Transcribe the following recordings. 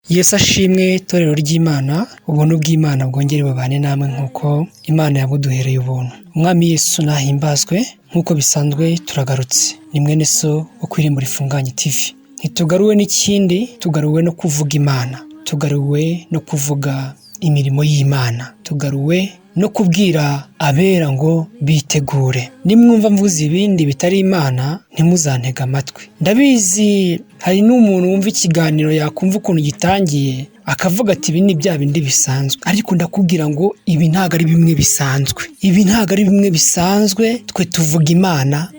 Yesu ashimwe itorero ry'Imana, ubuntu bw'Imana bwongere bubane namwe nk'uko Imana yabuduhereye ubuntu. Umwami Yesu nahimbazwe nk'uko bisanzwe turagarutse. Ni mwene so wo kwirimbura ifunganye TV. Ntitugaruwe n'ikindi, tugaruwe no kuvuga Imana. Tugaruwe no kuvuga imirimo y'Imana. Tugaruwe no kubwira abera ngo bitegure. Nimwumva mvuze ibindi bitari Imana, ntimuzantega amatwi. Ndabizi hari n'umuntu wumva ikiganiro yakumva ukuntu gitangiye akavuga ati ibi ni bya bindi bisanzwe, ariko ndakubwira ngo ibi ntago ari bimwe bisanzwe. Ibi ntago ari bimwe bisanzwe. Twe tuvuga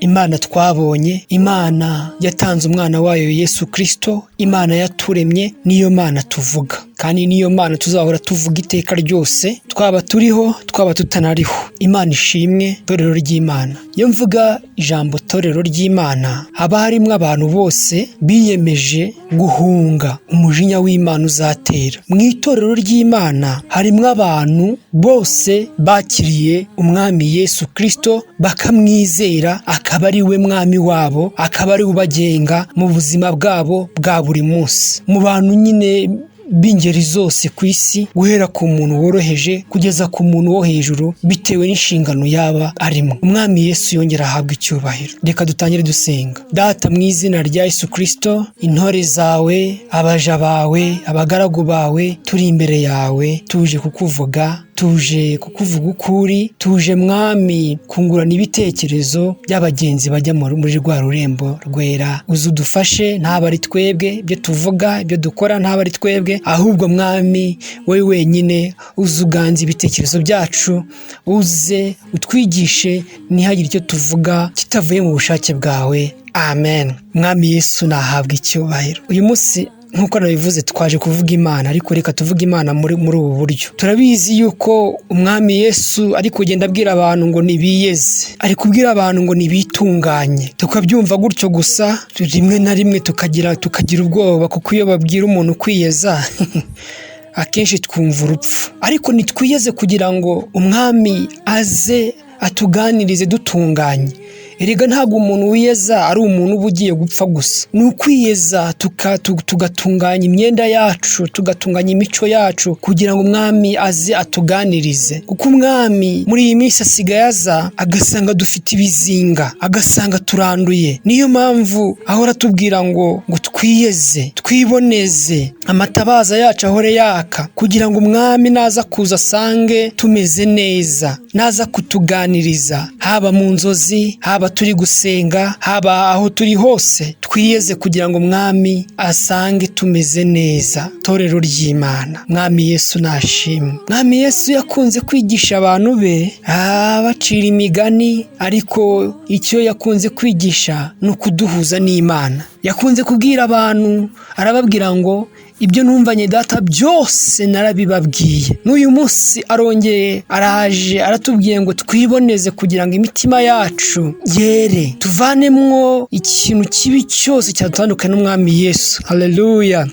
Imana twabonye, Imana yatanze umwana wayo Yesu Kristo, Imana yaturemye, niyo Mana tuvuga, kandi niyo Mana tuzahora tuvuga iteka ryose, twaba turiho twaba tutanariho. Imana ishimwe itorero ry'Imana. Iyo mvuga ijambo itorero ry'Imana, haba harimo abantu bose biyemeje guhunga umujinya w'Imana uzatera. Mu itorero ry'Imana harimo abantu bose bakiriye umwami Yesu Kristo, bakamwizera, akaba ari we mwami wabo, akaba ari ubagenga mu buzima bwabo bwa buri munsi. Mu bantu nyine b'ingeri zose ku isi, guhera ku muntu woroheje kugeza ku muntu wo hejuru, bitewe n'inshingano yaba arimo. Umwami Yesu yongera ahabwa icyubahiro. Reka dutangire dusenga. Data, mu izina rya Yesu Kristo, intore zawe, abaja bawe, abagaragu bawe, turi imbere yawe, tuje kukuvuga, tuje kukuvuga ukuri, tuje mwami kungurana ibitekerezo by'abagenzi bajya muri rwa rurembo rwera. Uzudufashe, ntaba ari twebwe ibyo tuvuga, ibyo dukora ntaba ari twebwe, ahubwo mwami wowe wenyine uzuganza ibitekerezo byacu, uze utwigishe, ntihagire icyo tuvuga kitavuye mu bushake bwawe. Amen. Mwami Yesu nahabwa icyubahiro. Uyu munsi nk'uko nabivuze twaje kuvuga Imana, ariko reka tuvuge Imana muri ubu buryo. Turabizi yuko umwami Yesu ari kugenda abwira abantu ngo nibiyeze, ari kubwira abantu ngo nibitunganye. Tukabyumva gutyo gusa, rimwe na rimwe tukagira ubwoba, kuko iyo babwira umuntu kwiyeza akenshi twumva urupfu. Ariko nitwiyeze kugira ngo umwami aze atuganirize dutunganye. Erega ntabwo umuntu wiyeza ari umuntu uba ugiye gupfa gusa. Ni ukwiyeza tugatunganya imyenda yacu, tugatunganya imico yacu, kugira ngo umwami aze atuganirize. Kuko umwami muri iyi minsi asigaye aza agasanga dufite ibizinga, agasanga turanduye. Niyo mpamvu ahora atubwira ngo twiyeze, twiboneze, amatabaza yacu ahore yaka, kugira ngo umwami naza kuza asange tumeze neza, naza kutuganiriza, haba mu nzozi, haba turi gusenga, haba aho turi hose, twiyeze kugira ngo umwami asange tumeze neza. Torero ry'Imana, mwami Yesu nashimwe. Mwami Yesu yakunze kwigisha abantu be, bacira imigani, ariko icyo yakunze kwigisha ni ukuduhuza n'Imana. Yakunze kubwira abantu, arababwira ngo ibyo numvanye data byose narabibabwiye. N'uyu munsi arongeye araje aratubwiye ngo twiboneze kugira ngo imitima yacu yere, tuvanemwo ikintu kibi cyose cyatandukanye n'umwami Yesu. Haleluya.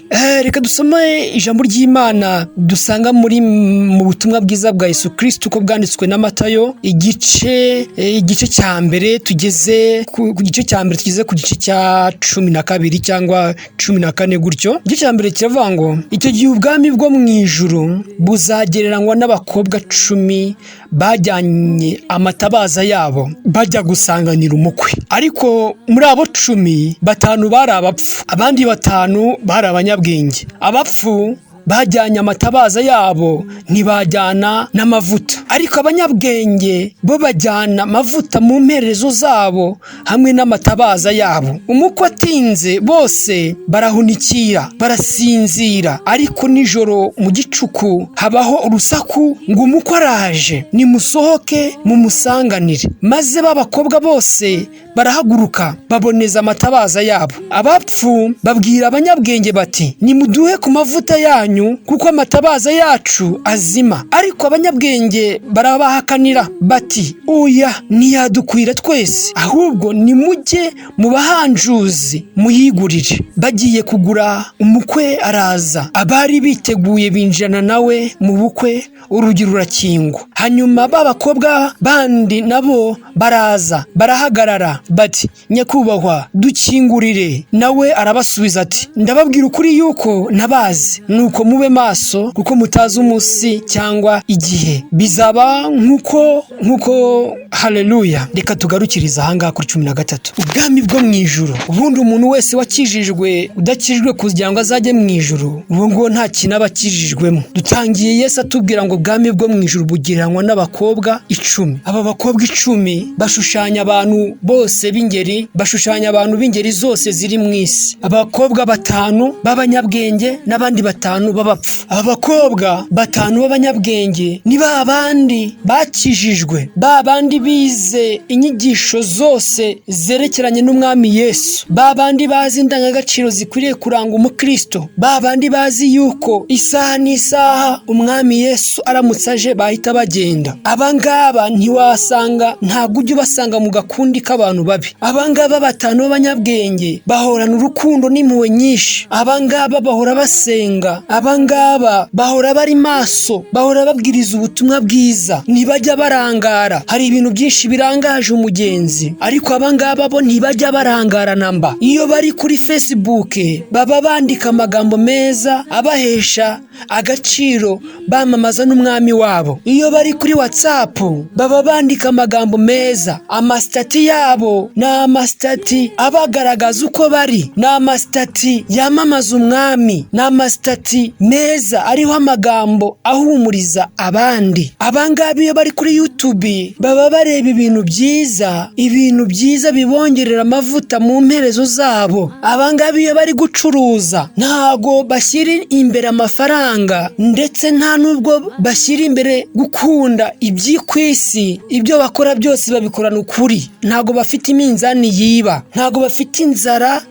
Reka dusome ijambo ry'Imana dusanga mu butumwa bwiza bwa Yesu Kristo uko bwanditswe na Matayo, igice cya mbere, tugeze ku gice cya mbere, tugeze ku gice cya 12 cyangwa 14 gutyo. Igice cya mbere kiravuga ngo icyo gihe ubwami bwo mu ijuru buzagereranywa n'abakobwa 10 bajyanye amatabaza yabo bajya gusanganira umukwe. Ariko muri abo 10, 5 bari abapfu, abandi 5 bari abanyabwenge. Abapfu bajyanye amatabaza yabo, ntibajyana n'amavuta, ariko abanyabwenge bo bajyana amavuta mu mperezo zabo hamwe n'amatabaza yabo. Umukwe atinze, bose barahunikira, barasinzira, ariko nijoro mu gicuku habaho urusaku ngo umukwe araje, nimusohoke mumusanganire. Maze b'abakobwa bose barahaguruka, baboneza amatabaza yabo. Abapfu babwira abanyabwenge bati, nimuduhe ku mavuta yanyu yanyu kuko amatabaza yacu azima. Ariko abanyabwenge barabahakanira bati oya ntiyadukwira twese, ahubwo nimujye mu bahanjuzi muyigurire. Bagiye kugura, umukwe araza, abari biteguye binjirana nawe mu bukwe, urugi rurakingwa. Hanyuma b'abakobwa bandi nabo baraza barahagarara bati nyakubahwa dukingurire. Nawe arabasubiza ati ndababwira ukuri yuko ntabazi, nuko mube maso kuko mutazi umunsi cyangwa igihe bizaba nk'uko haleluya. Reka tugarukiriza ahangaha kuri 13. Ubwami bwo mu ijuru. Ubundi umuntu wese wakijijwe udakijijwe kugira ngo azajye mu ijuru, ubu ngo nta kintu aba akijijwemo. Dutangiye Yesu atubwira ngo ubwami bwo mu ijuru bugiranwa n'abakobwa 10. Aba bakobwa 10 bashushanya abantu bose b'ingeri, bashushanya abantu b'ingeri zose ziri mu isi. Abakobwa 5 b'abanyabwenge n'abandi 5 b'abapfu. Aba bakobwa 5 b'abanyabwenge ni babandi bakijijwe, babandi bize inyigisho zose zerekeranye n'umwami Yesu, babandi bazi indangagaciro zikwiriye kuranga umukristo, babandi bazi yuko isaha n'isaha umwami Yesu aramutse aje bahita bagenda. Abangaba ntiwasanga, ntabwo ujya ubasanga mu gakundi k'abantu babi. Abangaba 5 b'abanyabwenge bahorana urukundo n'impuhwe nyinshi. Abangaba bahora basenga, abangaba bahora bari maso, bahora babwiriza ubutumwa bwiza, ntibajya barangara. Hari ibintu byinshi birangaje umugenzi, ariko abangaba bo ntibajya barangara namba. Iyo bari kuri Facebook baba bandika amagambo meza abahesha agaciro, bamamaza n'umwami wabo. Iyo bari kuri WhatsApp baba bandika amagambo meza, amastati yabo na amastati abagaragaza uko bari, na amastati yamamaza umwami, na amastati meza ariho amagambo ahumuriza abandi. Abangaba iyo bari kuri YouTube baba bareba ibintu byiza bibongerera amavuta mu mperezo zabo. Abangaba iyo bari gucuruza ntago bashyira imbere amafaranga, ndetse nta nubwo bashyira imbere gukunda iby'ikwisi. Ibyo bakora byose babikorana ukuri, ntago bafite iminzani yiba, ntago bafite inzara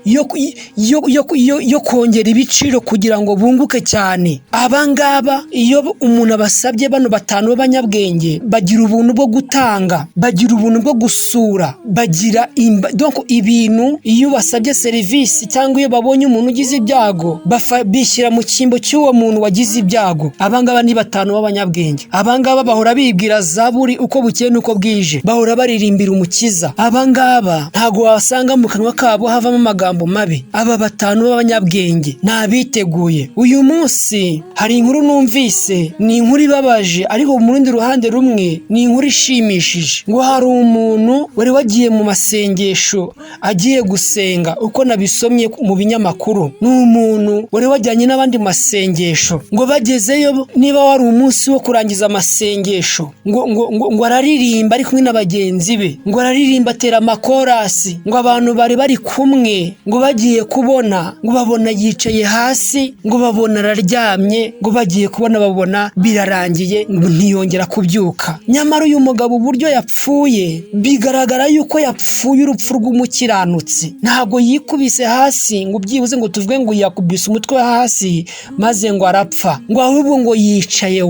yo kongera ibiciro kugira ngo bunguke cyane. Abangaba iyo umuntu abasabye, bano 5 b'abanyabwenge bagira ubuntu bwo gutanga, bagira ubuntu bwo gusura, bagira donc ibintu. Iyo basabye serivisi cyangwa iyo babonye umuntu ugize ibyago bishyira mu cyimbo cy'uwo muntu wagize ibyago. Abangaba ni 5 b'abanyabwenge. Abangaba bahora bibwira zaburi uko bukeye nuko bwije, bahora baririmbira umukiza. Abangaba ntago wasanga mu kanwa kabo havamo amagambo mabi. Aba 5 b'abanyabwenge nabiteguye. Uyu munsi hari inkuru numvise, ni inkuru ibabaje, ariko mu rundi ruhande rumwe ni inkuru ishimishije. Ngo hari umuntu wari wagiye mu masengesho, agiye gusenga. Uko nabisomye mu binyamakuru, ni umuntu wari wajyanye n'abandi masengesho. Ngo bagezeyo, niba wari umunsi wo kurangiza amasengesho, ngo araririmba ari kumwe n'abagenzi be, ngo araririmba atera amakorasi. Ngo abantu bari kumwe, ngo bagiye kubona, ngo babona yicaye hasi, ngo babona araryamye, ngo bagiye kubona babona birarangiye, ngo ntiyongera kubyuka. Nyamara uyu mugabo uburyo yapfuye, bigaragara yuko yapfuye urupfu rw'umukiranutsi. Ntabwo yikubise hasi ngo byibuze ngo tuvuge ngo yakubise umutwe hasi maze ngo arapfa, ngo ahubwo ngo yicaye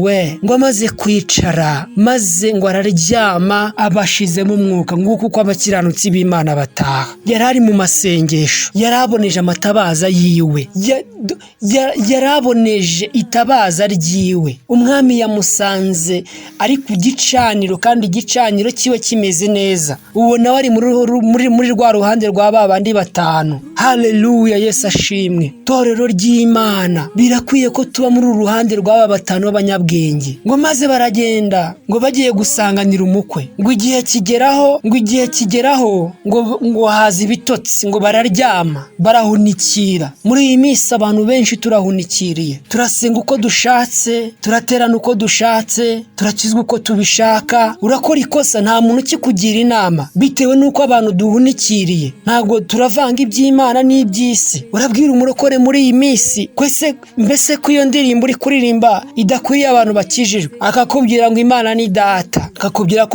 ngo amaze kwicara, maze ngo araryama abashizemo umwuka. Nguko uko abakiranutsi b'Imana bataha. Yarari mu masengesho, yaraboneje amatabaza yiwe, yaraboneje itabaza ryiwe. Umwami yamusanze ari ku gicaniro, kandi igicaniro kiwe kimeze neza. Uwo nawe ari muri rwa ruhande rwa babandi 5. Haleluya, Yesu ashimwe. Torero ry'Imana, birakwiye ko tuba muri uruhande rw'aba 5 b'abanyabwenge. Ngo maze baragenda, ngo bagiye gusanganira umukwe. Ngo igihe kigeraho, ngo haza ibitotsi, ngo bararyama, barahunikira. Muri iyi minsi abantu benshi turahunikiriye, turasenga uko dushatse, turaterana uko dushatse, turakizwa uko tubishaka. Urakora ikosa, nta muntu ukikugira inama, bitewe nuko abantu duhunikiriye. Ntago turavanga iby'Imana n'iby'isi. Urabwira umurokore muri iyi minsi mbese ko iyo ndirimbo uri kuririmba idakwiye abantu bakijijwe, akakubwira ngo Imana ni data, akakubwira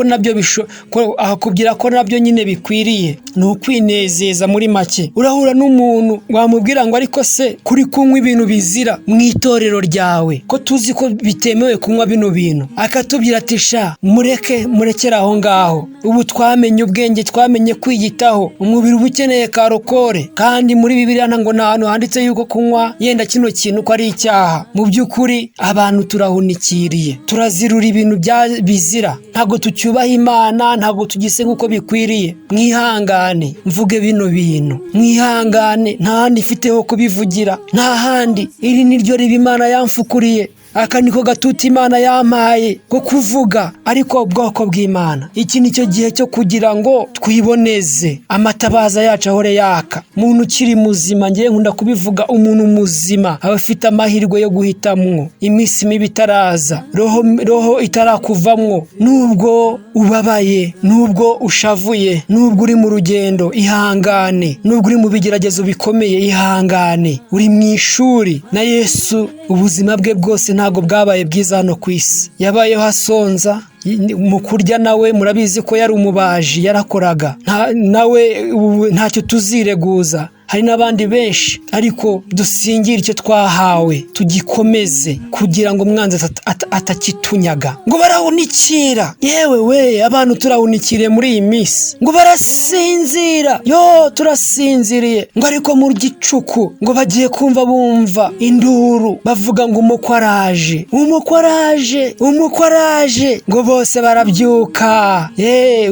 ko nabyo nyine bikwiriye. ni ukwinezeza. Muri make urahura n'umuntu wamubwira ngo ariko se kuri kunywa ibintu bizira mu itorero ryawe, ko tuzi ko bitemewe kunywa bino bintu, akatubwira ati sha murekere aho ngaho, ubu twamenye ubwenge, twamenye kwiyitaho, umubiri uba ukeneye karokore, kandi muri Bibiliya ngo nta hantu handitse yuko kunywa yenda kino kintu ko ari icyaha. Mu by'ukuri abantu turahunikiriye, turazirura ibintu bizira, ntabwo tucyubaha Imana, ntabwo tugisenga uko bikwiriye. Mwihangane mvuge bino bintu, mwihangane, nta handi ifiteho kubivugira, nta handi. Iri ni ryo riba Imana yamfukuriye, aka niko gatuti Imana yampaye ko kuvuga. Ariko ubwoko bw'Imana, iki nicyo gihe cyo kugira ngo twiboneze, amatabaza yacu ahore yaka. Umuntu ukiri muzima, ngiye nkunda kubivuga, umuntu muzima aba afite amahirwe yo guhitamwo iminsi mibi itaraza, roho itarakuvamwo. Nubwo ubabaye, nubwo ushavuye, nubwo uri mu rugendo, ihangane. Nubwo uri mu bigeragezo bikomeye, ihangane. Uri mu ishuri na Yesu, ubuzima bwe bwose ntabwo bwabaye bwiza hano ku isi. Yabayeho asonza, mu kurya nawe murabizi ko yari umubaji, yarakoraga nawe, ntacyo tuzireguza. Hari n'abandi benshi, ariko dusingire icyo twahawe, tugikomeze kugira ngo umwanzi atakitunyaga. Ngo barahunikira, yewe we, abantu turahunikiriye muri iyi minsi, ngo barasinzira, turasinziriye. Ngo ariko mu gicuku ngo bagiye bumva induru, bavuga ngo umukwe araje, ngo bose barabyuka.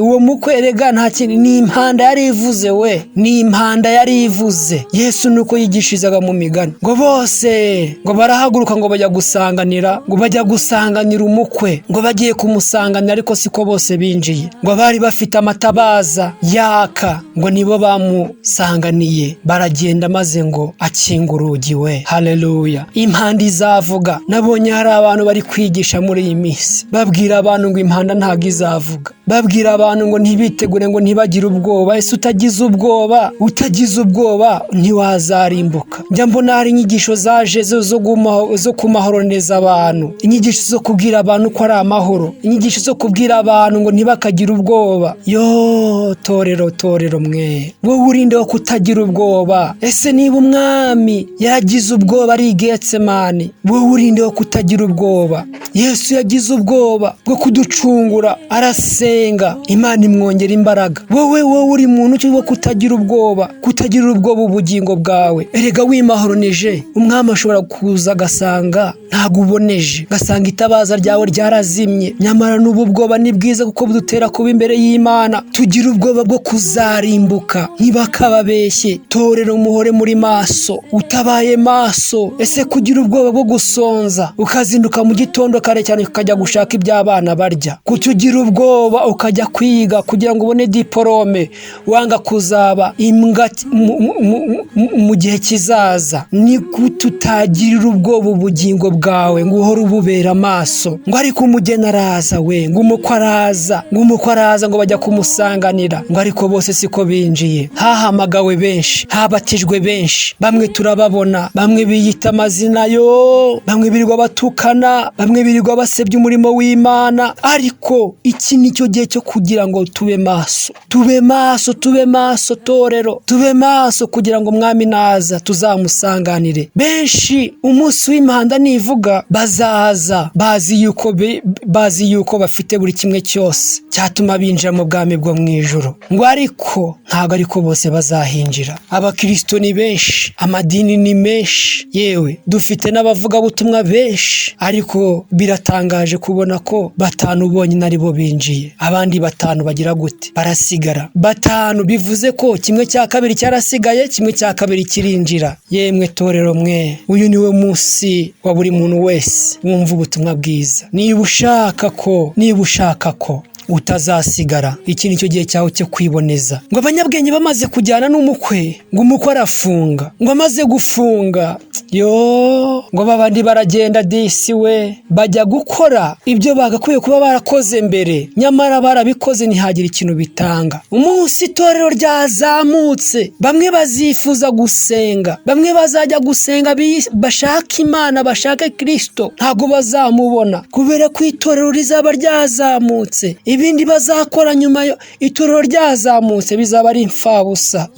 Uwo mukwe rega nta kintu, ni impanda yari ivuze, ni impanda yari ivuze. Yesu nuko yigishirizaga mu migani, ngo bose ngo barahaguruka, ngo bajya gusanganira umukwe, ngo bagiye kumusanganira. Ariko siko bose binjiye, ngo bari bafite amatabaza yaka, ngo nibo bamusanganiye. Baragenda maze ngo akinga urugi. Haleluya, impanda izavuga. Nabonye hari abantu bari kwigisha muri iyi minsi, babwira abantu ngo impanda ntabwo izavuga, babwira abantu ngo ntibitegure, ngo ntibagire ubwoba. Ese utagize ubwoba ntiwazarimbuka. Njya mbona hari inyigisho zaje zo kumahoroniza abantu, inyigisho zo kubwira abantu ko ari amahoro, inyigisho zo kubwira abantu ngo ntibakagire ubwoba. Torero mwe, wowe urinde wo kutagira ubwoba. Ese niba umwami yagize ubwoba ari i Getsemani, wowe urinde wo kutagira ubwoba. Yesu yagize ubwoba bwo kuducungura, arasenga, Imana imwongera imbaraga. Wowe uri muntu wo kutagira ubwoba ubugingo bwawe. Erega wimahoronije, umwami ashobora kuza agasanga ntabwo uboneje, gasanga itabaza ryawe ryarazimye. Nyamara n'ubu bwoba ni bwiza, kuko budutera kuba imbere y'Imana. Tugira ubwoba bwo kuzarimbuka, ntibakababeshye. Torero muhore muri maso, utabaye maso. Ese kugira ubwoba bwo gusonza, ukazinduka mu gitondo kare cyane ukajya gushaka iby'abana barya, kutugira ubwoba ukajya kwiga kugira ngo ubone diporome, wanga kuzaba imbwa mu gihe kizaza. Ni kututagirira ubwoba ubugingo bwawe, ngo uhore ububera amaso. Ngo ariko umugeni araza, ngo umukwe araza, ngo bajya kumusanganira. Ngo ariko bose siko binjiye. Hahamagawe benshi, habatijwe benshi, bamwe turababona, bamwe biyita amazina, bamwe birirwa batukana, bamwe birirwa basebya umurimo w'Imana. Ariko iki nicyo gihe cyo kugira ngo tube maso, torero, tube maso, kugira ngo umwami naza tuzamusanganire. Benshi umunsi w'impanda nivuga bazaza bazi yuko bafite buri kimwe cyose cyatuma binjira mu bwami bwo mu ijuru. Ngo ariko ntabwo ariko bose bazahinjira. Abakristo ni benshi, amadini ni menshi, yewe dufite n'abavugabutumwa benshi, ariko biratangaje kubona ko 5 bonyine ari bo binjiye, abandi 5 bagira gute? Barasigara. 5 bivuze ko 1/2 cyarasigaye, 1/2 kirinjira. Yemwe torero mwe, uyu niwe munsi wa buri muntu wese wumva ubutumwa bwiza. Niba ushaka ko utazasigara, iki nicyo gihe cyawe cyo kwiboneza. Ngo abanyabwenge bamaze kujyana n'umukwe, ngo umukwe arafunga, ngo amaze gufunga, ngo babandi baragenda disi bajya gukora ibyo bagakwiye kuba barakoze mbere, nyamara barabikoze ntihagire ikintu bitanga. Umunsi itorero ryazamutse, bamwe bazifuza gusenga, bamwe bazajya gusenga bashaka Imana, bashaka Kristo, ntago bazamubona kubera ko itorero rizaba ryazamutse. ibindi bazakora nyuma itorero ryazamutse bizaba ari imfabusa.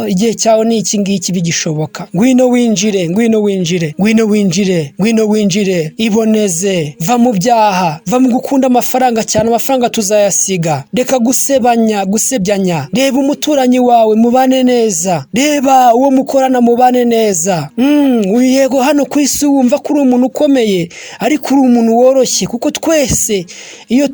Igihe cyawe ni iki ngiki bigishoboka. Ngwino winjire, ngwino winjire, ngwino winjire, ngwino winjire, iboneze, va mu byaha, va mu gukunda amafaranga cyane. Amafaranga tuzayasiga. Reka gusebyanya. Reba umuturanyi wawe mubane neza, reba uwo mukorana mubane neza. Yego hano ku isi wumva ko uri umuntu ukomeye, ariko uri umuntu woroshye, kuko twese iyo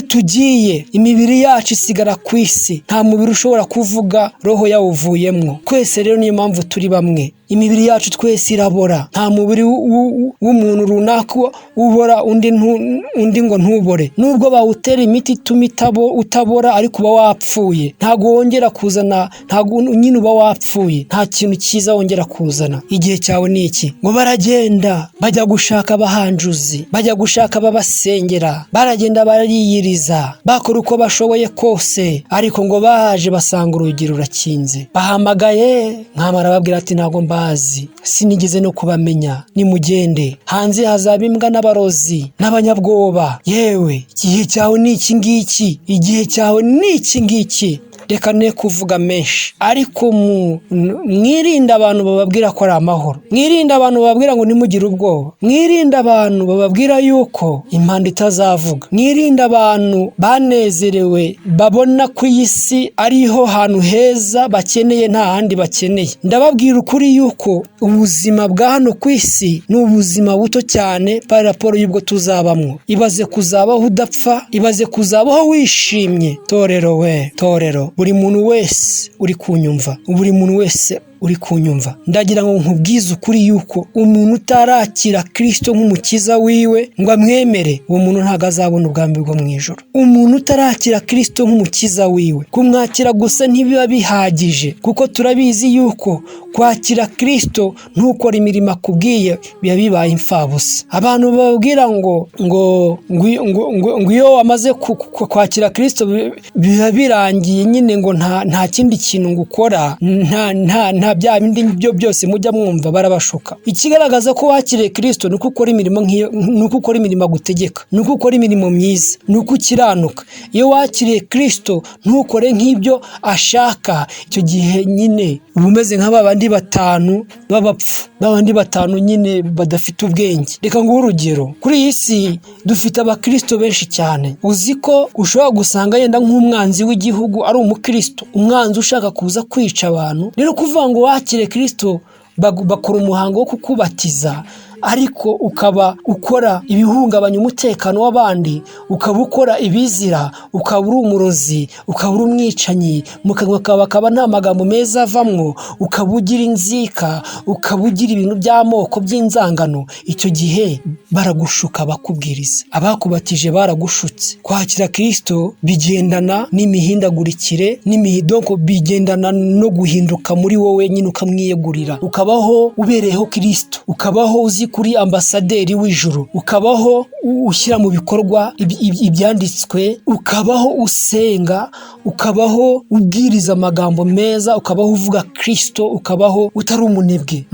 tugiye imibiri yacu isigara ku isi. Nta mubiri ushobora kuvuga roho yawuvuyemwo. Twese rero niyo mpamvu turi bamwe. Imibiri yacu twese irabora. Nta mubiri w'umuntu runaka ubora undi ngo ntubore. Nubwo bawutera imiti ituma utabora, ariko uba wapfuye. Ntago wongera kuzana, ntago nyine uba wapfuye. Nta kintu cyiza wongera kuzana. Igihe cyawe ni iki? Ngo baragenda bajya gushaka abahanjuzi, bajya gushaka ababasengera, baragenda bariyiriza, bakora uko bashoboye kose, ariko ngo baje basanga urugi rurakinze. Bahamagaye nkamara babwira ati ntago mbazi, sinigeze no kubamenya, nimugende. Hanze hazaba imbwa n'abarozi n'abanyabwoba. Yewe igihe cyawe ni iki ngiki, igihe cyawe ni iki ngiki. Reka ne kuvuga menshi, ariko mwirinde abantu bababwira ko ari amahoro. Mwirinde abantu bababwira ngo nimugire ubwoba. Mwirinde abantu bababwira yuko impanda itazavuga. Mwirinde abantu banezerewe, babona ku isi ariho hantu heza bakeneye, nta handi bakeneye. Ndababwira ukuri yuko ubuzima bwa hano ku isi ni ubuzima buto cyane par rapport y'ubwo tuzabamwo. Ibaze kuzabaho udapfa, ibaze kuzabaho wishimye. Torero, buri muntu wese uri kunyumva, ndagira ngo nkubwize ukuri yuko umuntu utarakira Kristo nk'umukiza wiwe ngo amwemere, uwo muntu ntago azabona ubwami bwo mu ijuru. Umuntu utarakira Kristo nk'umukiza wiwe, kumwakira gusa ntibiba bihagije, kuko turabizi yuko kwakira Kristo ntukora imirimo akubwiye biba bibaye imfabusa. Abantu bababwira ngo iyo wamaze kwakira Kristo biba birangiye nyine, ngo nta kindi kintu ngukora, nta bya bindi byo byose mujya mwumva, barabashuka. Ikigaragaza ko wakiriye Kristo nuko ukora imirimo nk'iyo, nuko ukora imirimo agutegeka, nuko ukora imirimo myiza, nuko ukiranuka. Iyo wakiriye Kristo ntukore nk'ibyo ashaka, icyo gihe nyine uba umeze nk'abandi batanu b'abapfu, babandi batanu nyine badafite ubwenge. Reka nguhe urugero. Kuri iyi si dufite abakristo benshi cyane. Uzi ko ushobora gusanga yenda nk'umwanzi w'igihugu ari umukristo, umwanzi ushaka kuza kwica abantu. Rero kuvuga ngo wakire Kristo, bakora umuhango wo kukubatiza, ariko ukaba ukora ibihungabanya umutekano w'abandi, ukaba ukora ibizira, ukaba uri umurozi, ukaba uri umwicanyi, mu kanwa kawe akaba nta magambo meza avamwo, ukaba ugira inzika, ukaba ugira ibintu by'amoko by'inzangano. Icyo gihe baragushuka bakubwiriza. Abakubatije baragushutse. Kwakira Kristo bigendana n'imihindagurikire, n'imihidonko bigendana no guhinduka muri wowe nyine, ukamwiyegurira, ukabaho ubereyeho Kristo, ukabaho uzi kuri ambasaderi w'ijuru, ukabaho ushyira mu bikorwa ibyanditswe, ukabaho usenga, ukabaho ubwiriza amagambo meza, ukabaho uvuga Kristo, ukabaho utari umunebwe.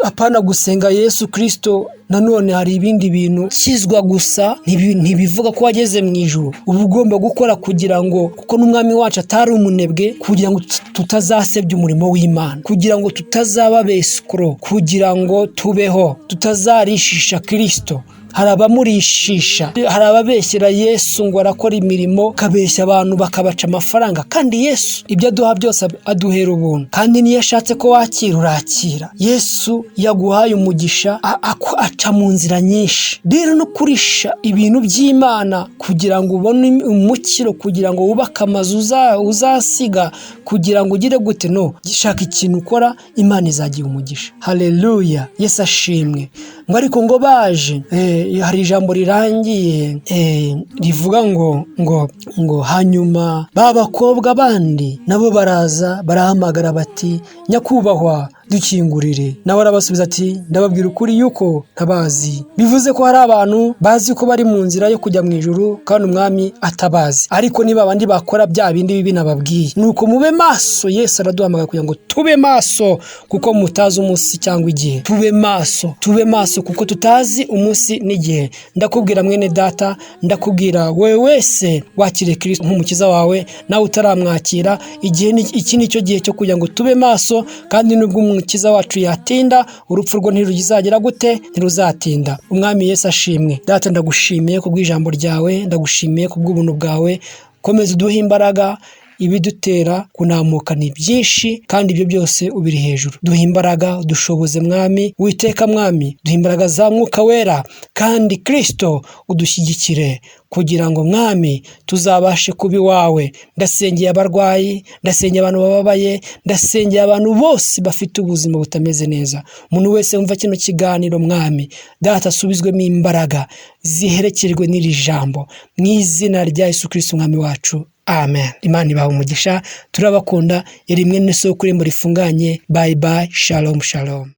Apana gusenga Yesu Kristo nanone hari ibindi bintu kizwa gusa, ntibivuga ko wageze mu ijuru. Uba ugomba gukora kugira ngo, kuko n'umwami wacu atari umunebwe, kugira ngo tutazasebya umurimo w'Imana, kugira ngo tutazaba besikoro, kugira ngo tubeho, tutazarishisha Kristo. Hari abamurishisha, hari ababeshyera Yesu ngo arakora imirimo, kabeshya abantu bakabaca amafaranga, kandi Yesu ibyo aduha byose aduhera ubuntu, kandi niyo ashatse ko wakira urakira. Yesu yaguhaye umugisha, aca mu nzira nyinshi. Rero no kurisha ibintu by'Imana kugira ngo ubone umukiro, kugira ngo wubake amazu uzasiga, kugira ngo ugire gute, no, gishaka ikintu ukora, Imana izagiha umugisha. Haleluya, Yesu ashimwe. Ngo ariko ngo baje, hari ijambo rirangiye rivuga ngo hanyuma ba bakobwa bandi nabo baraza, barahamagara bati, nyakubahwa, dukingurire. Nawe arabasubiza ati ndababwira ukuri yuko ntabazi. Bivuze ko hari abantu bazi ko bari mu nzira yo kujya mu ijuru kandi umwami atabazi, ariko niba abandi bakora bya bindi bibi nababwiye. Nuko mube maso. Yesu araduhamagara kugira ngo tube maso kuko mutazi umunsi cyangwa igihe. Tube maso kuko tutazi umunsi n'igihe. Ndakubwira mwene data, ndakubwira wewe wese wakiriye Kristo nk'umukiza wawe, nawe utaramwakira, iki nicyo gihe cyo kugira ngo tube maso. Kandi nubwo umukiza wacu yatinda, urupfu rwo ntiruzagera gute? Ntiruzatinda. Umwami Yesu ashimwe. Data, ndagushimiye kubw'ijambo ryawe, ndagushimiye kubw'ubuntu bwawe. Komeza uduhe imbaraga. Ibidutera kunamuka ni byinshi kandi ibyo byose ubiri hejuru. Duhe imbaraga, udushoboze mwami Uwiteka. Mwami, duhe imbaraga za Mwuka Wera, kandi Kristo udushyigikire kugira ngo mwami tuzabashe kuba iwawe. Ndasengeye abarwayi, ndasengeye abantu bababaye, ndasengeye abantu bose bafite ubuzima butameze neza. Umuntu wese wumva kino kiganiro mwami Data, asubizwemo imbaraga ziherekerwe n'iri jambo mu izina rya Yesu Kristo umwami wacu. Amen. Imana ibahe umugisha. Turabakunda. Iri mwene soko irembo rifunganye. Bye bye. Shalom shalom.